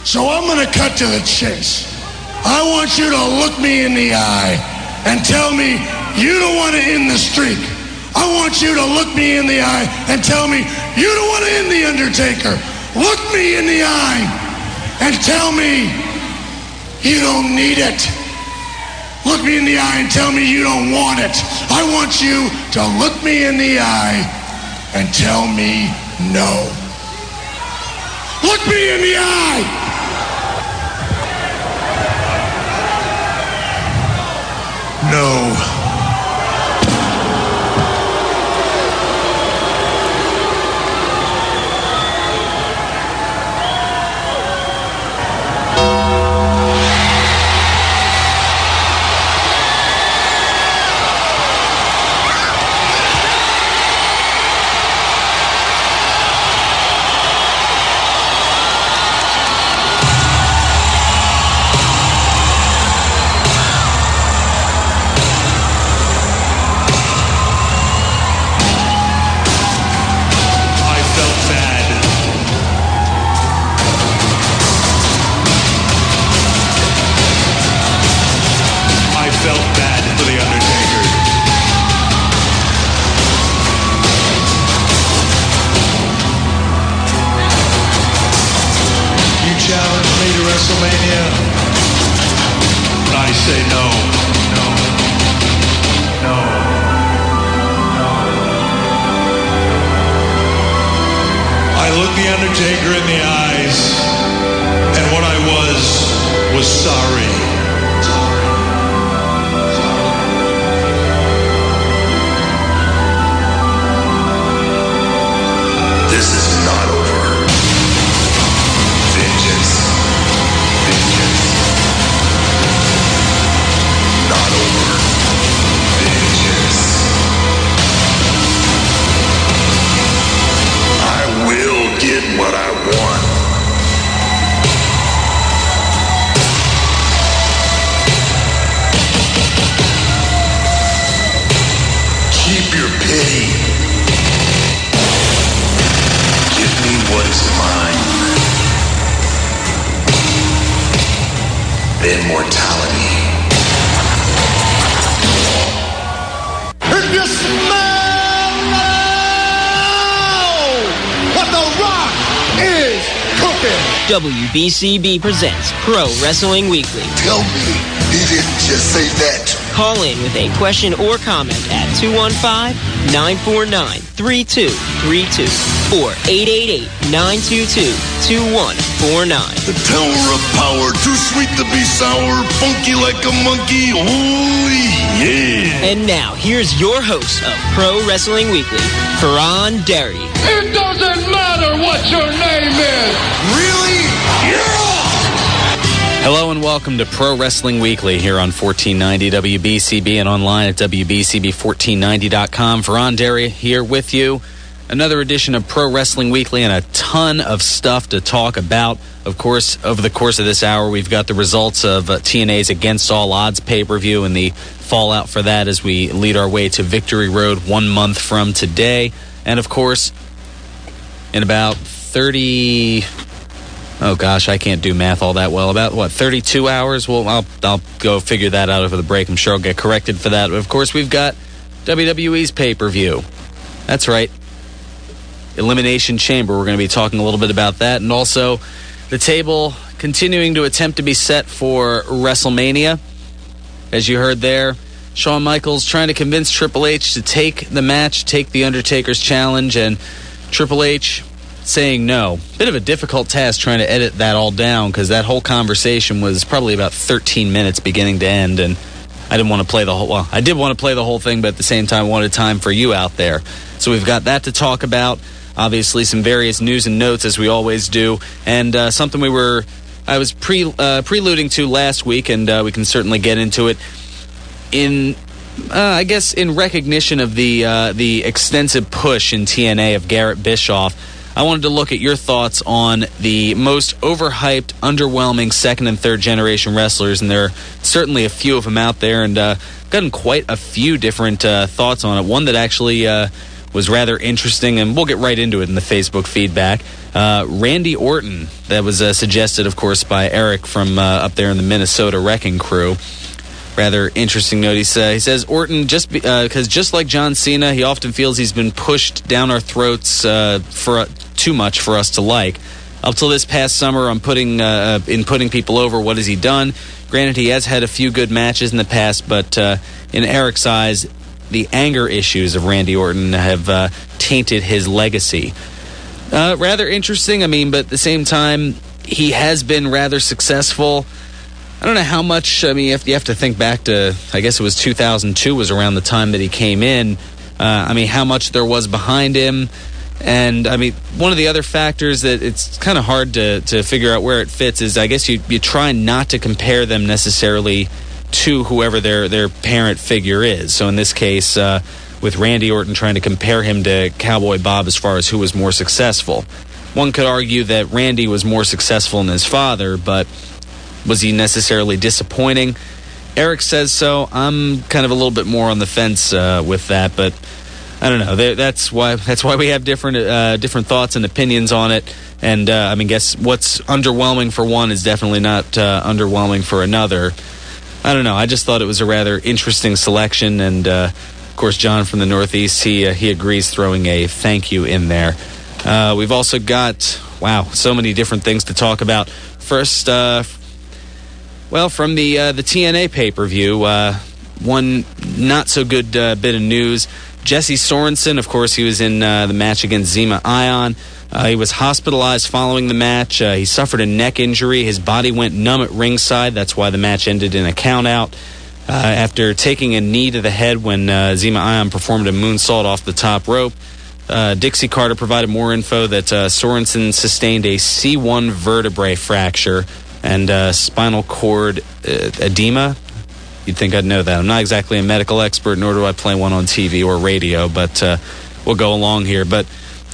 So I'm going to cut to the chase. I want you to look me in the eye and tell me you don't want to end the streak. I want you to look me in the eye and tell me you don't want to end The Undertaker. Look me in the eye and tell me you don't need it. Look me in the eye and tell me you don't want it. I want you to look me in the eye and tell me no. Look me in the eye. No. WBCB presents Pro Wrestling Weekly. Tell me he didn't just say that. Call in with a question or comment at 215-949-3232 or 888-922-2149. The Tower of Power, too sweet to be sour, funky like a monkey, holy yeah. And now, here's your host of Pro Wrestling Weekly, Faran Derry. It doesn't matter what your name is! Really? Yeah! Hello and welcome to Pro Wrestling Weekly here on 1490 WBCB and online at WBCB1490.com. Faran Derry here with you. Another edition of Pro Wrestling Weekly and a ton of stuff to talk about. Of course, over the course of this hour, we've got the results of TNA's Against All Odds pay-per-view and the fallout for that as we lead our way to Victory Road 1 month from today. And, of course, in about 30... Oh, gosh, I can't do math all that well. About, 32 hours? Well, I'll go figure that out over the break. I'm sure I'll get corrected for that. But, of course, we've got WWE's pay-per-view. That's right. Elimination Chamber. We're going to be talking a little bit about that. And also the table continuing to attempt to be set for WrestleMania. As you heard there, Shawn Michaels trying to convince Triple H to take the match, take the Undertaker's challenge, and Triple H saying no. Bit of a difficult task trying to edit that all down because that whole conversation was probably about 13 minutes beginning to end, and I didn't want to play the whole... Well, I did want to play the whole thing, but at the same time, I wanted time for you out there. So we've got that to talk about. Obviously, some various news and notes, as we always do, and something I was preluding to last week, and we can certainly get into it in recognition of the extensive push in TNA of Garrett Bischoff. I wanted to look at your thoughts on the most overhyped, underwhelming second and third generation wrestlers, and there are certainly a few of them out there, and gotten quite a few different thoughts on it. One that actually was rather interesting, and we'll get right into it in the Facebook feedback. Randy Orton, that was suggested, of course, by Eric from up there in the Minnesota Wrecking Crew. Rather interesting note. He says, Orton, because just like John Cena, he often feels he's been pushed down our throats for too much for us to like. Up till this past summer, in putting people over, what has he done? Granted, he has had a few good matches in the past, but in Eric's eyes, the anger issues of Randy Orton have tainted his legacy. Rather interesting, but at the same time, he has been rather successful. I don't know how much, you have to think back to, I guess it was 2002 was around the time that he came in. How much there was behind him. And, one of the other factors that it's kind of hard to figure out where it fits is, I guess you try not to compare them necessarily to whoever their parent figure is. So in this case, with Randy Orton, trying to compare him to Cowboy Bob as far as who was more successful. One could argue that Randy was more successful than his father, but was he necessarily disappointing? Eric says so. I'm kind of a little bit more on the fence with that, but I don't know. That's why we have different thoughts and opinions on it. And guess what's underwhelming for one is definitely not underwhelming for another. I don't know. I just thought it was a rather interesting selection, and of course, John from the Northeast, he agrees, throwing a thank you in there. We've also got so many different things to talk about. First, from the TNA pay-per-view, one not so good bit of news. Jesse Sorensen, of course, he was in the match against Zema Ion. He was hospitalized following the match. He suffered a neck injury. His body went numb at ringside. That's why the match ended in a countout. After taking a knee to the head when Zema Ion performed a moonsault off the top rope, Dixie Carter provided more info that Sorensen sustained a C1 vertebrae fracture and spinal cord edema. You'd think I'd know that. I'm not exactly a medical expert, nor do I play one on TV or radio, but we'll go along here. But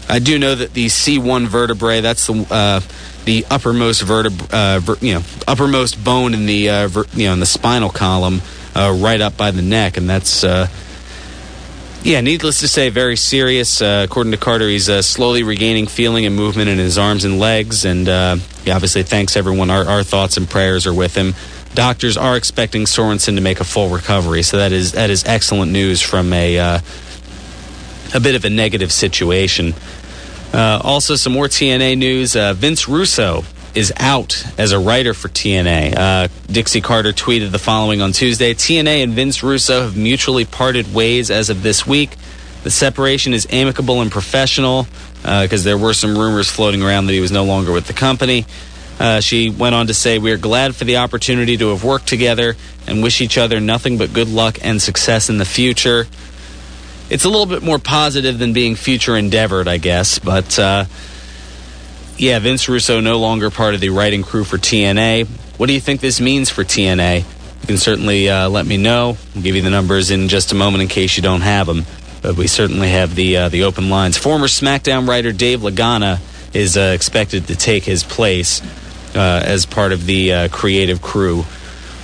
I do know that the C1 vertebrae, that's the uppermost uppermost bone in the in the spinal column, right up by the neck, and that's needless to say, very serious. According to Carter, he's slowly regaining feeling and movement in his arms and legs, and he obviously thanks everyone. Our thoughts and prayers are with him. Doctors are expecting Sorensen to make a full recovery, so that is excellent news from a bit of a negative situation. Also, some more TNA news. Vince Russo is out as a writer for TNA. Dixie Carter tweeted the following on Tuesday. TNA and Vince Russo have mutually parted ways as of this week. The separation is amicable and professional because there were some rumors floating around that he was no longer with the company. She went on to say, "We are glad for the opportunity to have worked together and wish each other nothing but good luck and success in the future." It's a little bit more positive than being future endeavored, I guess. But, Vince Russo no longer part of the writing crew for TNA. What do you think this means for TNA? You can certainly let me know. I'll give you the numbers in just a moment in case you don't have them. But we certainly have the open lines. Former SmackDown writer Dave Lagana is expected to take his place as part of the creative crew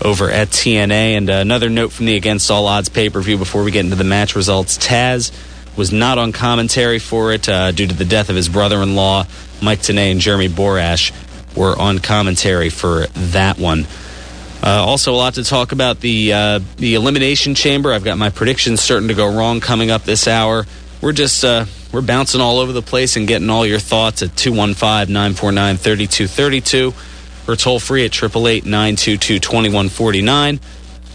over at TNA. And another note from the Against All Odds pay-per-view before we get into the match results. Taz was not on commentary for it due to the death of his brother-in-law. Mike Tenay and Jeremy Borash were on commentary for that one. Also, a lot to talk about the Elimination Chamber. I've got my predictions certain to go wrong coming up this hour. We're just we're bouncing all over the place and getting all your thoughts at 215-949-3232 or toll free at 888-922-2149.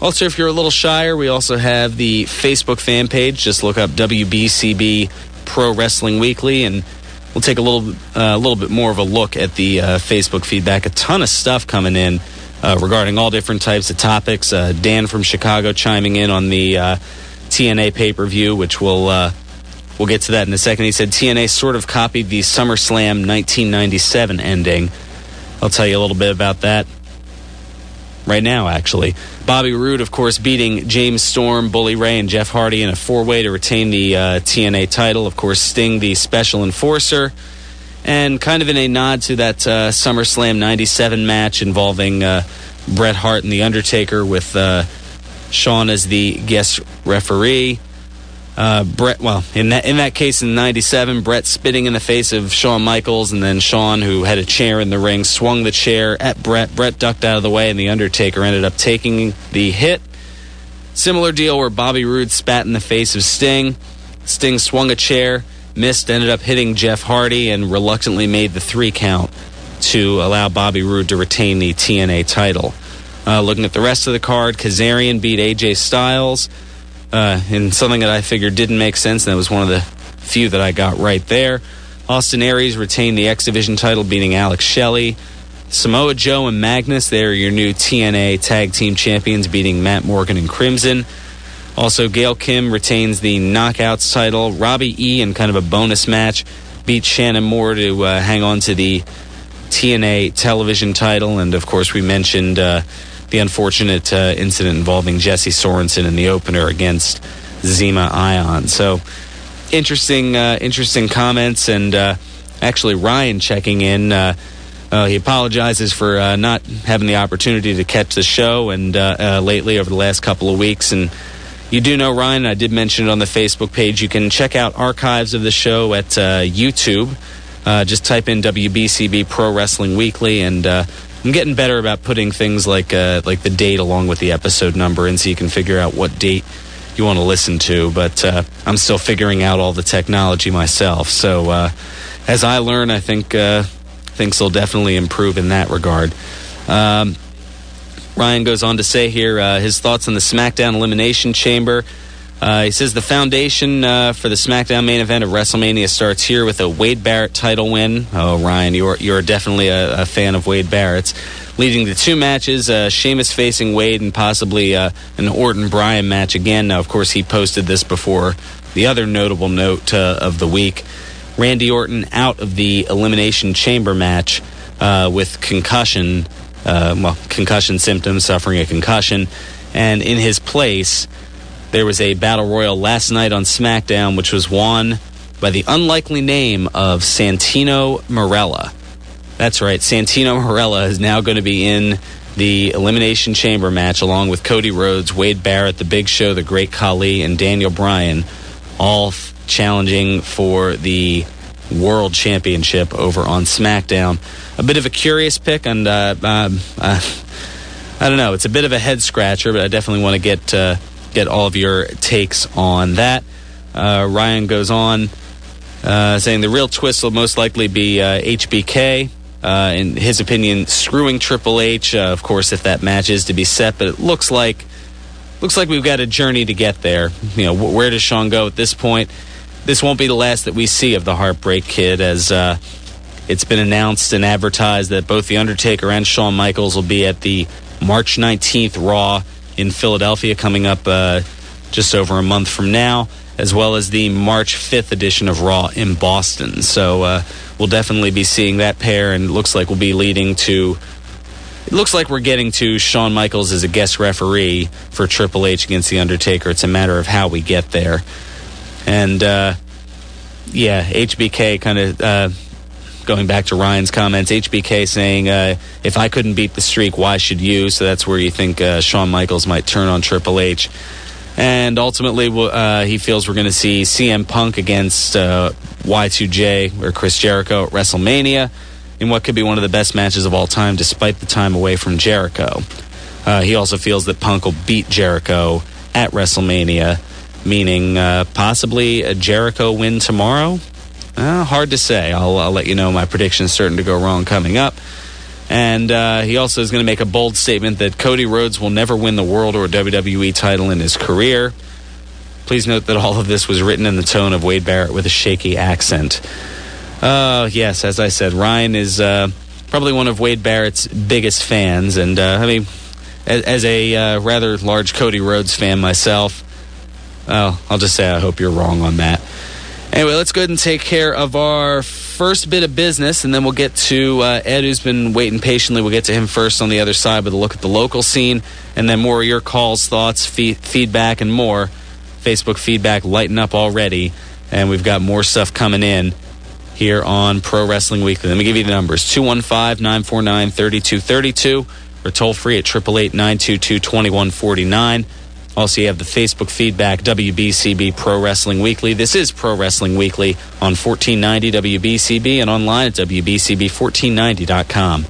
Also, if you're a little shyer, we also have the Facebook fan page. Just look up WBCB Pro Wrestling Weekly, and we'll take a little bit more of a look at the Facebook feedback. A ton of stuff coming in regarding all different types of topics. Dan from Chicago chiming in on the TNA pay-per-view, which we'll get to that in a second. He said TNA sort of copied the SummerSlam 1997 ending. I'll tell you a little bit about that right now, actually. Bobby Roode, of course, beating James Storm, Bully Ray, and Jeff Hardy in a four-way to retain the TNA title. Of course, Sting, the special enforcer. And kind of in a nod to that SummerSlam 97 match involving Bret Hart and The Undertaker with Shawn as the guest referee. Brett, well, in that case in '97, Brett spitting in the face of Shawn Michaels, and then Shawn, who had a chair in the ring, swung the chair at Brett. Brett ducked out of the way, and the Undertaker ended up taking the hit. Similar deal where Bobby Roode spat in the face of Sting. Sting swung a chair, missed, ended up hitting Jeff Hardy, and reluctantly made the 3 count to allow Bobby Roode to retain the TNA title. Looking at the rest of the card, Kazarian beat AJ Styles in something that I figured didn't make sense, and that was one of the few that I got right there. Austin Aries retained the X Division title, beating Alex Shelley. Samoa Joe and Magnus, they're your new TNA Tag Team Champions, beating Matt Morgan and Crimson. Also, Gail Kim retains the Knockouts title. Robbie E, in kind of a bonus match, beat Shannon Moore to hang on to the TNA television title. And, of course, we mentioned the unfortunate incident involving Jesse Sorensen in the opener against Zema Ion. So, interesting comments. And actually, Ryan checking in. He apologizes for not having the opportunity to catch the show and lately over the last couple of weeks. And you do know, Ryan, I did mention it on the Facebook page, you can check out archives of the show at YouTube. Just type in WBCB Pro Wrestling Weekly, and I'm getting better about putting things like the date along with the episode number in, so you can figure out what date you want to listen to. But I'm still figuring out all the technology myself. So as I learn, I think things will definitely improve in that regard. Ryan goes on to say here his thoughts on the SmackDown Elimination Chamber. He says the foundation for the SmackDown main event of WrestleMania starts here with a Wade Barrett title win. Oh, Ryan, you're definitely a fan of Wade Barrett's. Leading to 2 matches, Sheamus facing Wade and possibly an Orton-Bryan match again. Now, of course, he posted this before the other notable note of the week. Randy Orton out of the Elimination Chamber match with concussion symptoms, suffering a concussion. And in his place, there was a battle royal last night on SmackDown, which was won by the unlikely name of Santino Marella. That's right, Santino Marella is now going to be in the Elimination Chamber match along with Cody Rhodes, Wade Barrett, The Big Show, The Great Khali, and Daniel Bryan, all challenging for the World Championship over on SmackDown. A bit of a curious pick, and I don't know, it's a bit of a head scratcher, but I definitely want to get all of your takes on that. Ryan goes on saying the real twist will most likely be HBK. In his opinion, screwing Triple H. Of course, if that match is to be set, but it looks like we've got a journey to get there. You know, where does Shawn go at this point? This won't be the last that we see of the Heartbreak Kid, as it's been announced and advertised that both The Undertaker and Shawn Michaels will be at the March 19th Raw in Philadelphia, coming up just over a month from now, as well as the March 5th edition of Raw in Boston. So we'll definitely be seeing that pair, and it looks like we'll be it looks like we're getting to Shawn Michaels as a guest referee for Triple H against The Undertaker. It's a matter of how we get there. And, HBK kind of, going back to Ryan's comments, HBK saying, if I couldn't beat the streak, why should you? So that's where you think Shawn Michaels might turn on Triple H. And ultimately, he feels we're going to see CM Punk against Y2J or Chris Jericho at WrestleMania in what could be one of the best matches of all time, despite the time away from Jericho. He also feels that Punk will beat Jericho at WrestleMania, meaning possibly a Jericho win tomorrow. Hard to say. I'll let you know. My prediction's starting to go wrong coming up. And he also is going to make a bold statement that Cody Rhodes will never win the World or WWE title in his career. Please note that all of this was written in the tone of Wade Barrett with a shaky accent. Yes, as I said, Ryan is probably one of Wade Barrett's biggest fans. And, as a rather large Cody Rhodes fan myself, I'll just say I hope you're wrong on that. Anyway, let's go ahead and take care of our first bit of business, and then we'll get to Ed, who's been waiting patiently. We'll get to him first on the other side with a look at the local scene, and then more of your calls, thoughts, feedback, and more. Facebook feedback lighting up already, and we've got more stuff coming in here on Pro Wrestling Weekly. Let me give you the numbers. 215-949-3232, or toll free at 888-922-2149. Also, you have the Facebook feedback, WBCB Pro Wrestling Weekly. This is Pro Wrestling Weekly on 1490 WBCB and online at WBCB1490.com.